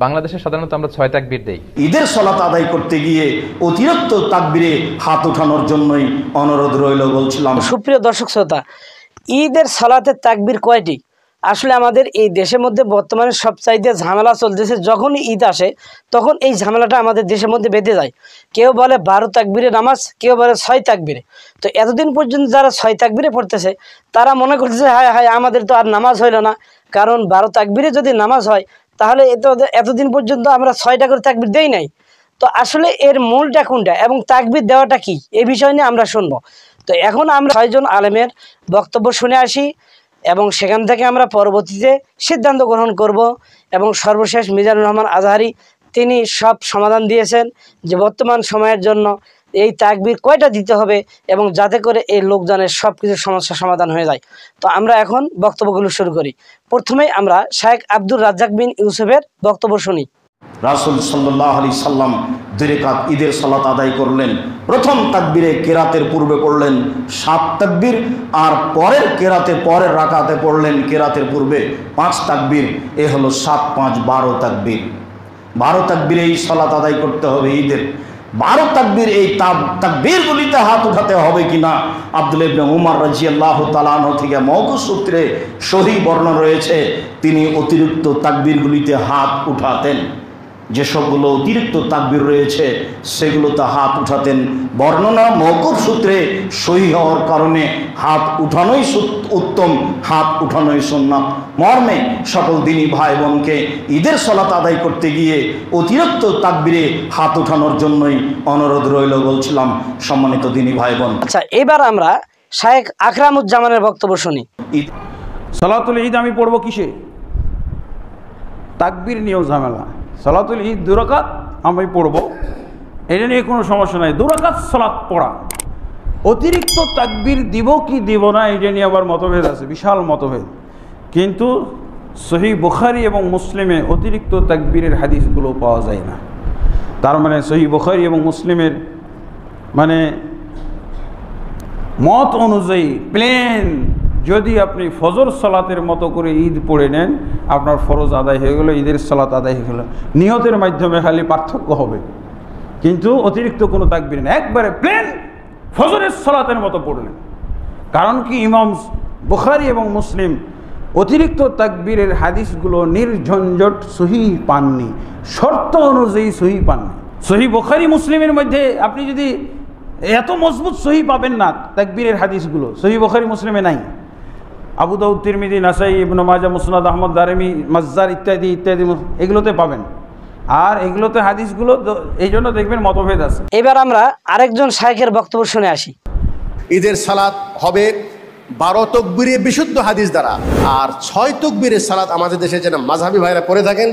বাংলাদেশে সাধারণত আমরা 6 তাকবীর দেই। ঈদের সালাত আদায় করতে গিয়ে অতিরিক্ত তাকবীরে হাত ওঠানোর জন্যই অনুরোধ রইল বলছিলাম। সুপ্রিয় দর্শক শ্রোতা, ঈদের সালাতের তাকবীর কয়টি? আসলে আমাদের এই দেশের মধ্যে বর্তমানে সবচাইতে ঝামেলা চলতেছে। যখনই ঈদ আসে তখন এই ঝামেলাটা আমাদের দেশের মধ্যে বেঁধে যায়। কেউ বলে 12 তাকবীরে নামাজ, কেউ বলে 6 তাকবীরে। তো এতদিন পর্যন্ত যারা 6 তাকবীরে পড়তেছে তারা মনে করতেছে হায় হায় আমাদের তো আর নামাজ হইল না, কারণ 12 তাকবীরে যদি নামাজ হয় তাহলে এতদিন পর্যন্ত আমরা 6টা করে তাকবীর দেই নাই। তো আসলে এর মূলটা কোনটা এবং তাকবীর দেওয়াটা কি, এই বিষয় নিয়ে আমরা শুনবো। তো এখন আমরা 6 জন আলেমের বক্তব্য শুনে আসি এবং সেখান থেকে আমরা পরবর্তীতে সিদ্ধান্ত গ্রহণ করব। এবং সর্বশেষ মিজানুর রহমান আজহারি তিনি সব সমাধান দিয়েছেন যে বর্তমান সময়ের জন্য এই তাকবীর কয়টা দিতে হবে এবং যাতে করে এই লোকজনের সব কিছু সমস্যার সমাধান হয়ে যায়। তো আমরা এখন বক্তব্যগুলো শুরু করি। প্রথমেই আমরা শায়েখ আব্দুর রাজ্জাক বিন ইউসুফের বক্তব্য শুনি। রাসূল সাল্লাল্লাহু আলাইহি সাল্লাম 2 রাকাত ঈদের সালাত আদায় করলেন। প্রথম তাকবীরে কেরাতের পূর্বে পড়লেন 7 তাকবীর, আর পরের রাকাতে পড়লেন কেরাতের পূর্বে 5 তাকবীর। এ হলো 7, 5, 12 তাকবীর। 12 তাকবীরে এই সালাত আদায় করতে হবে ঈদের। 12 তাকবীর এই তাকবীরগুলিতে হাত উঠাতে হবে কিনা আব্দুল্লাহ ইবনে উমর রাদিয়াল্লাহু তাআলা আনহু থেকে মওকুফ সূত্রে সহিহ বর্ণনা রয়েছে। তিনি অতিরিক্ত তাকবীরগুলিতে হাত উঠাতেন। যেসবগুলো অতিরিক্ত তাকবীর রয়েছে সেগুলোতে হাত উঠাতেন। বর্ণনা মওকুফ সূত্রে সহিহ হওয়ার কারণে হাত উঠানোই উত্তম, হাত উঠানোই সুন্নাত। মর্মে সকল দিনী ভাই বোনকে ঈদের সালাত আদায় করতে গিয়ে অতিরিক্ত তাকবীরে হাত উঠানোর জন্যই অনুরোধ রইল বলছিলাম। সম্মানিত দিনী ভাই বোন, আচ্ছা, এবার আমরা শায়েখ আকরামুজ্জামানের বক্তব্য শুনি। সালাতুল ঈদ আমি পড়বো কিসে? তাকবীর নিয়েও ঝামেলা। সালাতুল ঈদ 2 রাকাত আমি পড়বো, এটা নিয়ে কোনো সমস্যা নাই। 2 রাকাত সালাত পড়া, অতিরিক্ত তাকবীর দিব কি দিব না এটা নিয়ে আবার মতভেদ আছে, বিশাল মতভেদ। কিন্তু সহিহ বুখারী এবং মুসলিমে অতিরিক্ত তাকবীরের হাদিসগুলো পাওয়া যায় না। তার মানে সহিহ বুখারী এবং মুসলিমের মানে মত অনুযায়ী প্লেন যদি আপনি ফজর সালাতের মতো করে ঈদ পড়ে নেন, আপনার ফরজ আদায় হয়ে গেল, ঈদের সালাত আদায় হয়ে গেল। নিয়তের মাধ্যমে খালি পার্থক্য হবে, কিন্তু অতিরিক্ত কোনো তাকবীর নেই। একবারে প্লেন ফজরের সালাতের মতো পড়লেন। কারণ কি, ইমাম বুখারী এবং মুসলিম অতিরিক্ত তাকবীরের হাদিসগুলো নির্ঝঞ্ঝট সহিহ পাননি, শর্ত অনুযায়ী সহিহ পাননি। সহিহ বুখারী মুসলিমের মধ্যে আপনি যদি এত মজবুত সহিহ পাবেন না, তাকবীরের হাদিসগুলো সহিহ বুখারী মুসলিমে নাই। আবু দাউদ, তিরমিজি, নাসাই, ইবনে মাজাহ, মুসনাদ আহমদ, দারিমি, মাজ্জার ইত্যাদি ইত্যাদি এগুলোতে পাবেন। আর এগুলোতে হাদিসগুলো এই জন্য দেখবেন মতভেদ আছে। এবার আমরা আরেকজন শায়েখের বক্তব্য শুনে আসি। ঈদের সালাত হবে 12 তাকবীরে বিশুদ্ধ হাদিস দ্বারা, আর 6 তাকবীরের সালাত আমাদের দেশে যেন মাযহাবী ভাইরা পড়ে থাকেন।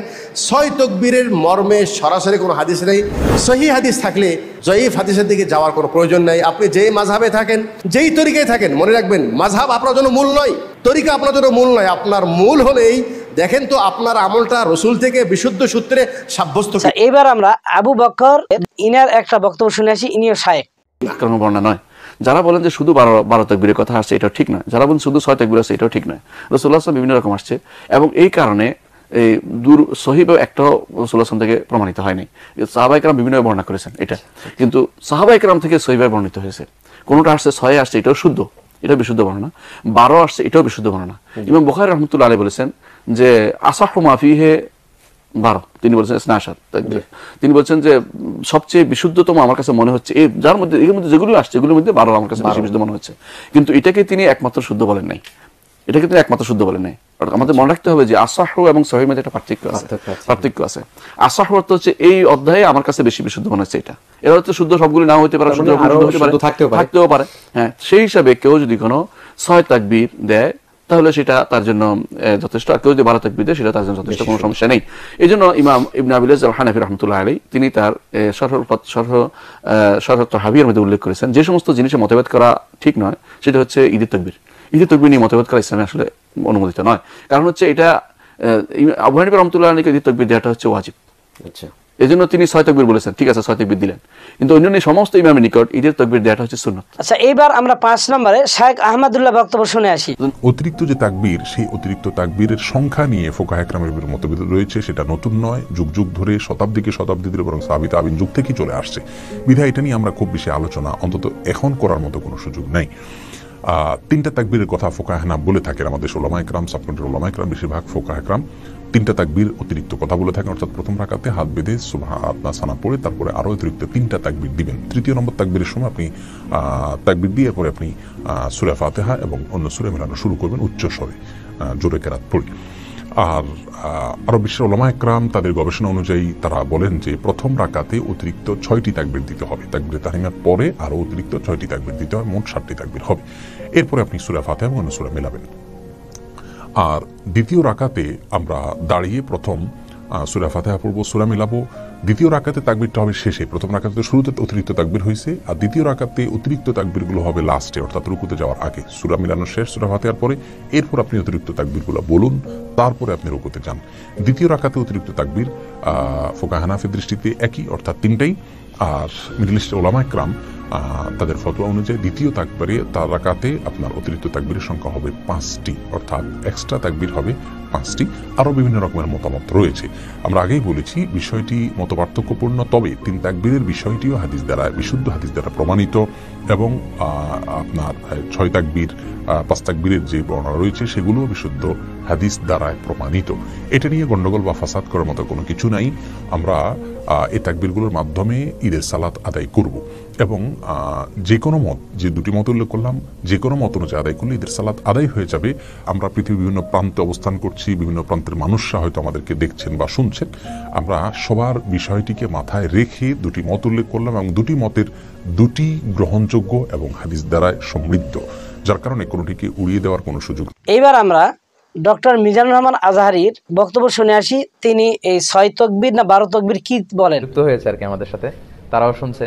6 তাকবীরের মর্মে সরাসরি কোনো হাদিস নেই। সহিহ হাদিস থাকলে জয়ীফ হাদিসের দিকে যাওয়ার কোনো প্রয়োজন নেই। আপনি যেই মাযহাবে থাকেন, যেই তরিকায় থাকেন, মনে রাখবেন মাযহাব আপনার জন্য মূল নয়, তরিকা আপনার জন্য মূল নয়। আপনার মূল হলেই দেখেন তো আপনার আমলটা রসুল থেকে বিশুদ্ধ সূত্রে সাব্যস্ত। এবার আমরা আবু বকর ইনার একটা বক্তব্য শুনে আসি। ইনিও শায়েখ। কোনো বর্ণনা নয়। যারা বলেন যে শুধু 12 তাকবীরের কথা আসছে, এটাও ঠিক নয়। যারা বলেন শুধু 6 তাকবীর আছে, এটাও ঠিক নয়। রাসূলুল্লাহ সাল্লাল্লাহু বিভিন্ন রকম আসছে এবং এই কারণে এই সহিহ একটাও রাসূলুল্লাহ থেকে প্রমাণিত হয়নি। সাহাবায়ে কেরাম বিভিন্ন বর্ণনা করেছেন এটা, কিন্তু সাহাবায়ে কেরাম থেকে সহিহ বর্ণিত হয়েছে। কোনটা আসছে 6 আসছে, এটাও শুদ্ধ, এটা বিশুদ্ধ বর্ণনা। 12 আসছে, এটাও বিশুদ্ধ বর্ণনা। ইমাম বুখারী রাহমাতুল্লাহ আলাইহি বলেছেন যে আসাহু মা ফিহি 12, তিনি বলছেন স্নাশাত। তিনি বলছেন যে সবচেয়ে বিশুদ্ধতম আমার কাছে মনে হচ্ছে এই যার মধ্যে এর মধ্যে যেগুলো আসছে এগুলোর মধ্যে 12 আমার কাছে বেশি বিশুদ্ধ মনে হচ্ছে। কিন্তু এটাকে তিনি একমাত্র শুদ্ধ বলেন নাই, এটাকে তিনি একমাত্র শুদ্ধ বলেন নাই। আমাদের মনে রাখতে হবে যে আসাহু এবং সহিহের মধ্যে একটা পার্থক্য আছে। আসাহু অর্থ হচ্ছে এই অধ্যায়ে আমার কাছে বেশি বিশুদ্ধ মনে হচ্ছে এটা। এর অর্থ শুদ্ধ সবগুলো নাও হতে পারে, থাকতেও পারে। হ্যাঁ, সেই হিসাবে কেউ যদি কোনো 6 তাকবীর দেয় তাহলে সেটা তার জন্য যথেষ্ট। আর কেউ যদি 12 তাকবীর দেয় সেটা তার জন্য যথেষ্ট, কোনো সমস্যা নেই। এই জন্য ইমাম ইবনে আবিল আল হানাফি রাহমাতুল্লাহ আলাইহি তিনি তার শরহ তাহাবিয়ার মধ্যে উল্লেখ করেছেন যে সমস্ত জিনিসে মতভেদ করা ঠিক নয় সেটা হচ্ছে ঈদের তাকবীর। ঈদের তাকবীর নিয়ে মতভেদ করা ইসলামে আসলে অনুমোদিত নয়। কারণ হচ্ছে এটা আবু হানিফা রাহমাতুল্লাহ আলাইহি ঈদের তাকবীর দেওয়াটা হচ্ছে ওয়াজিব। এজন্য তিনি 6 তাকবীর বলেছেন, ঠিক আছে 6 তাকবীর দিলেন, কিন্তু অন্যান্য সমস্ত ইমামের নিকট ঈদের তাকবীর দেওয়াটা হচ্ছে সুন্নাত। আচ্ছা, এইবার আমরা 5 নম্বরে শাইখ আহমদুল্লাহ বক্তব্য শুনে আসি। অতিরিক্ত যে তাকবীর, সেই অতিরিক্ত তাকবীরের সংখ্যা নিয়ে ফুকাহা ইকরামের মতভেদ রয়েছে। সেটা নতুন নয়, যুগ যুগ ধরে শতাব্দীকে শতাব্দী ধরে বরং সাহাবী তাবিঈন যুগ থেকেই চলে আসছে। বিধায় এটা নিয়ে আমরা খুব বেশি আলোচনা অন্তত এখন করার মতো কোনো সুযোগ নেই। 3টা তাকবীরের কথা ফুকাহা বলে থাকেন আমাদের ওলামা ইকরাম, সাবকন্টের ওলামা ইকরাম, বেশিরভাগ ফুকাহা ইকরাম 3টা তাকবীর অতিরিক্ত কথা বলে থাকেন। অর্থাৎ প্রথম রাকাতে হাত বেঁধে সানা পড়ে তারপরে আরও অতিরিক্ত 3টা তাকবীর দিবেন। তৃতীয় নম্বর তাকবীরের সময় আপনি তাকবীর দিয়ে পরে আপনি সূরা ফাতিহা এবং অন্য সূরা মেলানো শুরু করবেন উচ্চ স্বরে, জোরে কেরাত পড়ে। আর আরো বিশ্বের ওলামা ইকরাম তাদের গবেষণা অনুযায়ী তারা বলেন যে প্রথম রাকাতে অতিরিক্ত 6টি তাকবীর দিতে হবে। তাকবীরে তাহরিমার পরে আরো অতিরিক্ত 6টি তাকবীর দিতে হবে, মোট 7টি তাকবীর হবে। এরপরে আপনি সূরা ফাতিহা এবং অন্য সূরা মেলাবেন। আর দ্বিতীয় রাকাতে আমরা দাঁড়িয়ে প্রথম সূরা ফাতিহা পড়ব, সূরা মিলাবো। দ্বিতীয় রাকাতে তাকবীরটা হবে শেষে। প্রথম রাকাতে শুরুতে অতিরিক্ত তাকবীর হয়েছে, আর দ্বিতীয় রাকাতে অতিরিক্ত তাকবীরগুলো হবে লাস্টে, অর্থাৎ রুকুতে যাওয়ার আগে। সূরা মিলানো শেষ সূরা ফাতিহার পরে, এরপর আপনি অতিরিক্ত তাকবীরগুলো বলুন, তারপরে আপনি রুকুতে যান। দ্বিতীয় রাকাতে অতিরিক্ত তাকবীর ফুকাহা হানাফির দৃষ্টিতে একই, অর্থাৎ 3টাই। আর মিডল ইস্টের ওলামা ইকরাম তাদের ফতোয়া অনুযায়ী দ্বিতীয় তাকবীরে তার রাকাতে আপনার অতিরিক্ত তাকবীরের সংখ্যা হবে 5টি, অর্থাৎ এক্সট্রা তাকবীর হবে 5টি। আরও বিভিন্ন রকমের মতামত রয়েছে। আমরা আগেই বলেছি বিষয়টি মতপার্থক্যপূর্ণ, তবে 3 তাকবীরের বিষয়টিও হাদিস দ্বারা, বিশুদ্ধ হাদিস দ্বারা প্রমাণিত, এবং আপনার 6 তাকবীর 5 তাকবীরের যে বর্ণনা রয়েছে সেগুলোও বিশুদ্ধ হাদিস দ্বারা প্রমাণিত। এটা নিয়ে গন্ডগোল বা ফাসাদ করার মতো কোনো কিছু নাই। আমরা এই তাকবীরগুলোর মাধ্যমে ঈদের সালাত আদায় করব, এবং যে কোনো মত, যে 2টি মত উল্লেখ করলাম, যে কোনো মত অনুযায়ী আদায় করলে ঈদের সালাত আদায় হয়ে যাবে। আমরা পৃথিবীর বিভিন্ন প্রান্তে অবস্থান করছি, বিভিন্ন প্রান্তের মানুষরা হয়তো আমাদেরকে দেখছেন বা শুনছেন। আমরা সবার বিষয়টিকে মাথায় রেখে 2টি মত উল্লেখ করলাম, এবং 2টি মতের 2টি গ্রহণযোগ্য এবং হাদিস দ্বারা সমৃদ্ধ, যার কারণে কোনোটিকে উড়িয়ে দেওয়ার কোনো সুযোগ। এইবার আমরা ডক্টর মিজানুর রহমান আজহারির বক্তব্য শুনে আসি। তিনি এই 6 তাকবীর না 12 তাকবীর কি বলেন? যুক্ত হয়েছে আর কি আমাদের সাথে, তারাও শুনছে।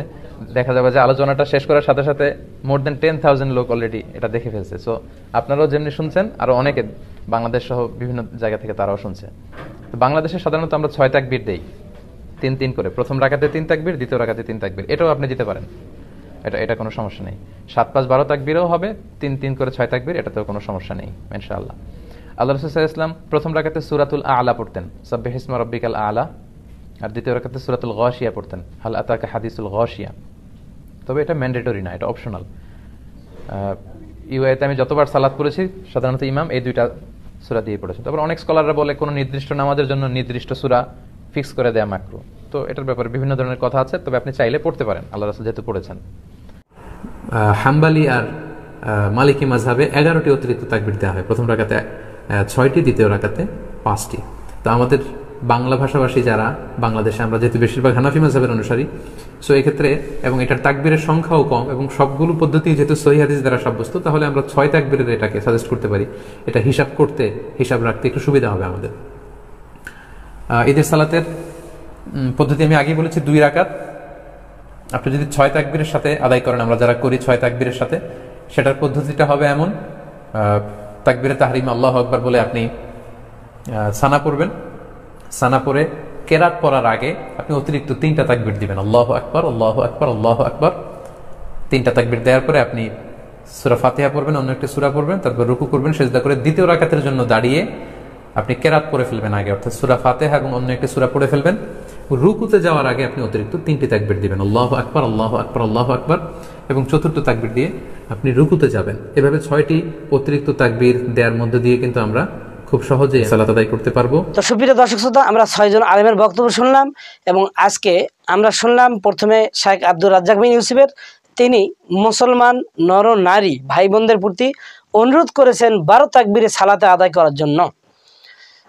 দেখা যাবে যে আলোচনাটা শেষ করার সাথে সাথে মোর দেন 10,000 লোক অলরেডি এটা দেখে ফেলছে। সো আপনারাও যেমনি শুনছেন, আরো অনেকে বাংলাদেশ সহ বিভিন্ন জায়গা থেকে তারাও শুনছে। তো বাংলাদেশে সাধারণত আমরা 6 তাকবীর দেই, 3 করে। প্রথম রাকাতে 3 তাকবীর, দ্বিতীয় রাকাতে 3 তাকবীর। এটাও আপনি দিতে পারেন, এটা কোনো সমস্যা নেই। 7, 5, 12 তাকবীরও হবে, 3 করে 6 তাকবীর, এটাতেও কোনো সমস্যা নেই ইনশাআল্লাহ। আল্লাহ রাসূল সাল্লাল্লাহু আলাইহি ওয়াসাল্লাম প্রথম রাকাতে সূরাতুল আ'লা পড়তেন, সাব্বিহিসমা রাব্বিকাল আ'লা, আর দ্বিতীয় রাকাতে সূরাতুল গাশিয়া পড়তেন, হাল আতাকা হাদিসুল গাশিয়া। তবে এটা ম্যান্ডেটরি না, এটা অপশনাল। ইউএতে আমি যতবার সালাত পড়েছি সাধারণত ইমাম এই 2টা সূরা দিয়ে পড়েছে। তারপর অনেক স্কলাররা বলে কোনো নির্দিষ্ট নামাজের জন্য নির্দিষ্ট সূরা ফিক্স করে দেয়া মাকরু। তো এটার ব্যাপারে বিভিন্ন ধরনের কথা আছে, তবে আপনি চাইলে পড়তে পারেন, আল্লাহ রাসূল যেহেতু পড়েছেন। হাম্বালি আর মালিকি মাযহাবে 11টি অতিরিক্ত তাকবীর দেওয়া হয়। প্রথম রাকাতে 6টি, দ্বিতীয় রাকাতে 5টি। তো আমাদের বাংলা ভাষাভাষী যারা, বাংলাদেশে আমরা যেহেতু বেশিরভাগ হানাফি মাযহাবের অনুসারী, সো এক্ষেত্রে এবং এটার তাকবীরের সংখ্যাও কম এবং সবগুলো পদ্ধতি যেহেতু সহিহ হাদিস দ্বারা সাব্যস্ত, তাহলে আমরা 6 তাকবীরের এটাকে সাজেস্ট করতে পারি। এটা হিসাব রাখতে একটু সুবিধা হবে আমাদের। ঈদের সালাতের পদ্ধতি আমি আগেই বলেছি 2 রাকাত। আপনি যদি 6 তাকবীরের সাথে আদায় করেন, আমরা যারা করি 6 তাকবীরের সাথে, সেটার পদ্ধতিটা হবে এমন: তাকবীরে তাহরিমা আল্লাহু আকবার বলে আপনি সানা পড়বেন। সানা পড়ে কেরাত পড়ার আগে আপনি অতিরিক্ত 3টা তাকবীর দিবেন, আল্লাহু আকবার, আল্লাহু আকবার, আল্লাহু আকবার। 3টা তাকবীর দেওয়ার পরে আপনি সূরা ফাতিহা পড়বেন, অন্য একটা সূরা পড়বেন, তারপর রুকু করবেন, সিজদা করে দ্বিতীয় রাকাতের জন্য দাঁড়িয়ে আপনি কেরাত পড়ে ফেলবেন আগে, অর্থাৎ সূরা ফাতিহা এবং অন্য একটা সূরা পড়ে ফেলবেন। রুকুতে যাওয়ার আগে আপনি অতিরিক্ত 3টি তাকবীর দিবেন, আল্লাহু আকবার, আল্লাহু আকবার, আল্লাহু আকবার, এবং চতুর্থ তাকবীর দিয়ে আপনি রুকুতে যাবেন। এভাবে 6টি অতিরিক্ত তাকবীর দেওয়ার মধ্যে দিয়ে কিন্তু আমরা খুব সহজে সালাত আদায় করতে পারবো। তো সুপ্রিয় দর্শক শ্রোতা, আমরা 6 জন আলেমের বক্তব্য শুনলাম, এবং আজকে আমরা শুনলাম প্রথমে শাইখ আব্দুর রাজ্জাক বিন ইউসুফের। তিনি মুসলমান নর নারী ভাই বোনদের প্রতি অনুরোধ করেছেন 12 তাকবীরে সালাতে আদায় করার জন্য।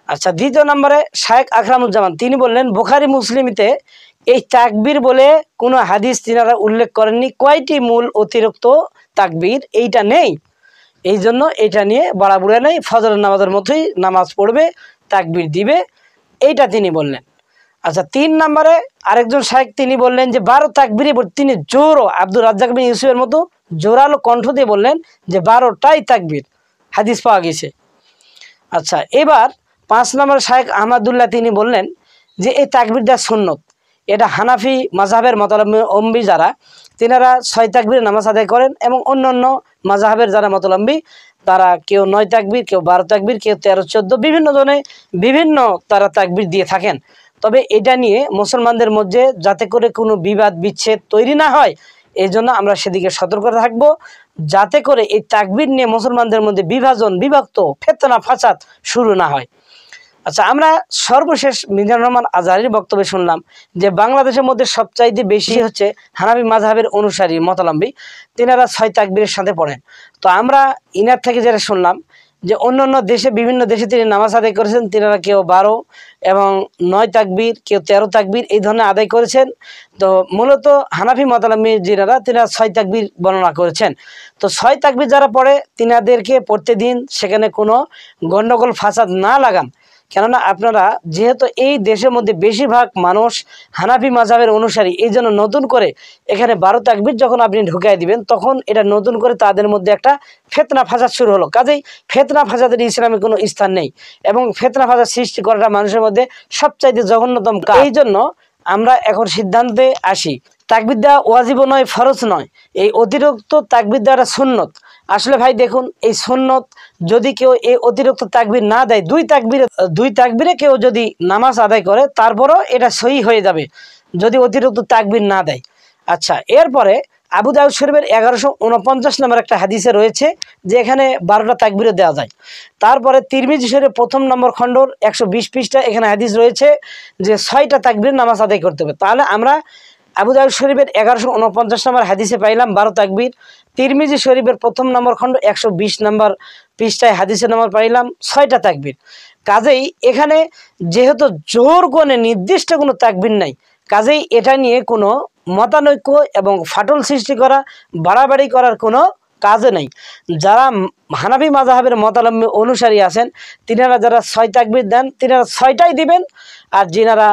আচ্ছা, দ্বিতীয় নম্বরে শাইখ আকরামুজ্জামান তিনি বললেন বুখারী মুসলিমিতে এই তাকবীর বলে কোনো হাদিস তিনারা উল্লেখ করেননি। কয়টি মূল অতিরিক্ত তাকবীর এইটা নেই, এই জন্য এটা নিয়ে বাড়াবুড়া নেই, ফজরের নামাজের মতোই নামাজ পড়বে, তাকবীর দিবে, এইটা তিনি বললেন। আচ্ছা, 3 নম্বরে আরেকজন শাইখ তিনি বললেন যে 12 তাকবীরে তিনি জোরও আব্দুর রাজ্জাক বিন ইউসুফের মতো জোরালো কণ্ঠ দিয়ে বললেন যে 12টাই তাকবীর, হাদিস পাওয়া গেছে। আচ্ছা, এবার 5 নম্বরে শাইখ আহমদুল্লাহ তিনি বললেন যে এই তাকবীর দেওয়া সুন্নত, এটা হানাফি মাযহাবের মতাবলম্বী যারা তিনারা 6 তাকবীর নামাজ আদায় করেন এবং অন্যান্য মাযহাবের যারা মতাবলম্বী তারা কেউ 9 তাকবীর, কেউ 12 তাকবীর, কেউ 13 14 বিভিন্ন জনে বিভিন্ন তারা তাকবীর দিয়ে থাকেন। তবে এটা নিয়ে মুসলমানদের মধ্যে যাতে করে কোনো বিবাদ বিচ্ছেদ তৈরি না হয় এই জন্য আমরা সেদিকে সতর্ক থাকব, যাতে করে এই তাকবীর নিয়ে মুসলমানদের মধ্যে বিভাজন, বিভক্ত, ফিতনা ফাসাদ শুরু না হয়। আচ্ছা, আমরা সর্বশেষ মিজানুর রহমান আজহারীর বক্তব্যে শুনলাম যে বাংলাদেশের মধ্যে সবচাইতে বেশি হচ্ছে হানাফি মাযহাবের অনুসারী মতাবলম্বী, তিনারা 6 তাকবীরের সাথে পড়েন। তো আমরা ইনার থেকে যেটা শুনলাম যে অন্যান্য দেশে, বিভিন্ন দেশে তিনি নামাজ আদায় করেছেন, তিনারা কেউ 12 এবং 9 তাকবীর, কেউ 13 তাকবীর এই ধরনের আদায় করেছেন। তো মূলত হানাফি মতাবলম্বী যিনারা তিনারা 6 তাকবীর বর্ণনা করেছেন। তো 6 তাকবীর যারা পড়ে তিনাদেরকে পড়তে দিন, সেখানে কোনো গণ্ডগোল ফাসাদ না লাগান। কেননা আপনারা যেহেতু এই দেশের মধ্যে বেশিরভাগ মানুষ হানাফি মাযহাবের অনুসারী, এই জন্য নতুন করে এখানে 12 তাকবীর যখন আপনি ঢুকাই দিবেন তখন এটা নতুন করে তাদের মধ্যে একটা ফিতনা ফাসাদ শুরু হলো। কাজেই ফিতনা ফাসাদের ইসলামে কোনো স্থান নেই এবং ফিতনা ফাসাদ সৃষ্টি করাটা মানুষের মধ্যে সবচাইতে জঘন্যতম কাজ। এই জন্য আমরা এখন সিদ্ধান্তে আসি, তাকবীর দেওয়া ওয়াজিবও নয়, ফরজ নয়, এই অতিরিক্ত তাকবীর দেওয়াটা সুন্নত। আসলে ভাই দেখুন, এই সুন্নত যদি কেউ এই অতিরিক্ত তাকবীর না দেয়, দুই তাকবীরে কেউ যদি নামাজ আদায় করে তারপরও এটা সহি হয়ে যাবে যদি অতিরিক্ত তাকবীর না দেয়। আচ্ছা, এরপরে আবু দাউদ শরীফের 1149 নম্বর একটা হাদিসে রয়েছে যে এখানে 12টা তাকবীরও দেওয়া যায়। তারপরে তিরমিজি শরীফের 1ম নম্বর খণ্ডর 120 পৃষ্ঠা এখানে হাদিস রয়েছে যে 6টা তাকবীর নামাজ আদায় করতে হবে। তাহলে আমরা আবু দাউদ শরীফের 1149 নম্বর হাদিসে পাইলাম 12 তাকবীর, তিরমিজি শরীফের 1ম নম্বর খণ্ড 120 নম্বর পৃষ্ঠায় হাদিসের নম্বর পাইলাম 6টা তাকবীর। কাজেই এখানে যেহেতু জোর করে নির্দিষ্ট কোনো তাকবীর নাই, কাজেই এটা নিয়ে কোনো মতানৈক্য এবং ফাটল সৃষ্টি করা, বাড়াবাড়ি করার কোনো কাজে নেই। যারা হানাফি মাযহাবের মতাবলম্বী অনুসারী আছেন তিনারা যারা 6 তাকবীর দেন তিনারা 6টাই দিবেন, আর যিনারা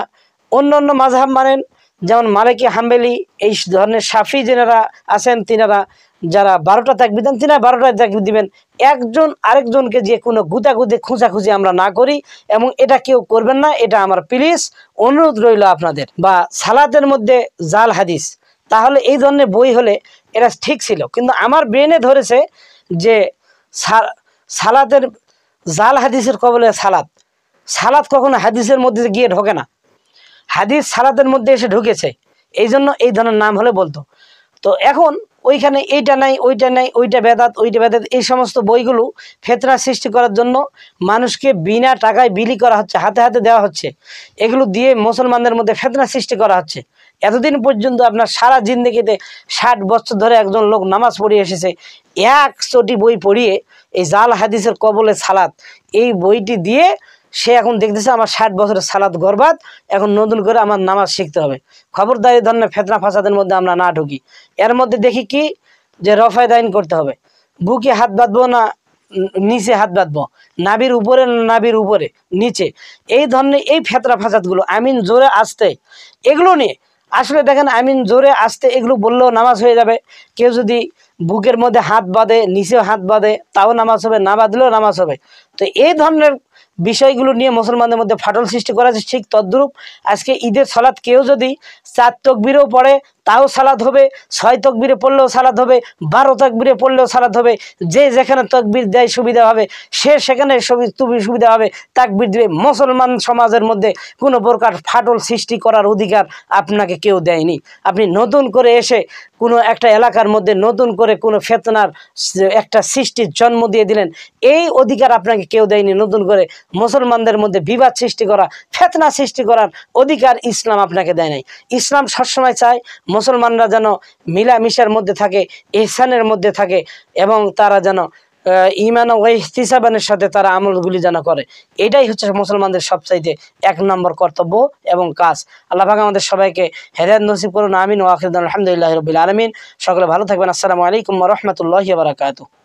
অন্য অন্য মাযহাব মানেন যেমন মালিকি, হাম্বলি, এই ধরনের শাফি যিনারা আছেন তিনারা যারা 12টা তাকবীর দেন তিনারা 12টা তাকবীর দিবেন। একজন আরেকজনকে যে কোনো গুতাগুতি খোঁজাখুঁজি আমরা না করি এবং এটা কেউ করবেন না, এটা আমার প্লিজ অনুরোধ রইল আপনাদের। বা সালাতের মধ্যে জাল হাদিস, তাহলে এই ধরনের বই হলে এটা ঠিক ছিল, কিন্তু আমার ব্রেনে ধরেছে যে সালাতের জাল হাদিসের কবলে সালাত কখনো হাদিসের মধ্যে গিয়ে ঢোকে না, হাদিস সালাতের মধ্যে এসে ঢুকেছে, এই জন্য এই ধরনের নাম হলে বলতো। তো এখন ওইখানে এইটা নাই, ওইটা নাই, ওইটা বেদাত, ওইটা বেদাত, এই সমস্ত বইগুলো ফিতনা সৃষ্টি করার জন্য মানুষকে বিনা টাকায় বিলি করা হচ্ছে, হাতে হাতে দেওয়া হচ্ছে, এগুলো দিয়ে মুসলমানদের মধ্যে ফিতনা সৃষ্টি করা হচ্ছে। এতদিন পর্যন্ত আপনার সারা জিন্দেগিতে 60 বছর ধরে একজন লোক নামাজ পড়িয়ে এসেছে, 100টি বই পড়িয়ে এই জাল হাদিসের কবলে সালাত এই বইটি দিয়ে সে এখন দেখতেছে আমার 60 বছরের সালাত বরবাদ, এখন নতুন করে আমার নামাজ শিখতে হবে। খবরদারি ধরনের ফিতনা ফাসাদের মধ্যে আমরা না ঢুকি। এর মধ্যে দেখি কি যে রফায় দাইন করতে হবে, বুকে হাত বাঁধবো না নিচে হাত বাঁধবো, নাভির উপরে না নাভির উপরে নিচে, এই ধরনের এই ফিতনা ফাসাদগুলো আমিন জোরে আসতে এগুলো নিয়ে আসলে দেখেন আমিন জোরে আসতে এগুলো বললেও নামাজ হয়ে যাবে। কেউ যদি বুকের মধ্যে হাত বাঁধে, নিচেও হাত বাঁধে, তাও নামাজ হবে, না বাঁধলেও নামাজ হবে। তো এই ধরনের বিষয়গুলো নিয়ে মুসলমানদের মধ্যে ফাটল সৃষ্টি করা আছে। ঠিক তদ্রূপ আজকে ঈদের সালাত কেউ যদি 4 তাকবীরেও পড়ে তাও সালাত হবে, 6 তাকবীরে পড়লেও সালাত হবে, 12 তাকবীরে পড়লেও সালাত হবে। যে যেখানে তাকবীর দেয় সুবিধা হবে সে সেখানে সুবিধা হবে তাকবীর দিবে। মুসলমান সমাজের মধ্যে কোনো প্রকার ফাটল সৃষ্টি করার অধিকার আপনাকে কেউ দেয়নি। আপনি নতুন করে এসে কোনো একটা এলাকার মধ্যে নতুন করে কোনো ফিতনার একটা সৃষ্টির জন্ম দিয়ে দিলেন, এই অধিকার আপনাকে কেউ দেয়নি। নতুন করে মুসলমানদের মধ্যে বিবাদ সৃষ্টি করা, ফিতনা সৃষ্টি করার অধিকার ইসলাম আপনাকে দেয় নাই। ইসলাম সবসময় চায় মুসলমানরা যেন মিলামিশার মধ্যে থাকে, ইহসানের মধ্যে থাকে এবং তারা যেন ঈমান ও ইহতিসাবের সাথে তারা আমলগুলি যেন করে। এটাই হচ্ছে মুসলমানদের সবচাইতে 1 নম্বর কর্তব্য এবং কাজ। আল্লাহ পাক আমাদের সবাইকে হেদায়েত নসিব করুন, আমিন। ওয়া আখিরু দাওয়ানা আলহামদুলিল্লাহি রাব্বিল আলামিন। সকলে ভালো থাকবেন। আসসালামু আলাইকুম ওয়া রাহমাতুল্লাহি ওয়া বারাকাতুহু।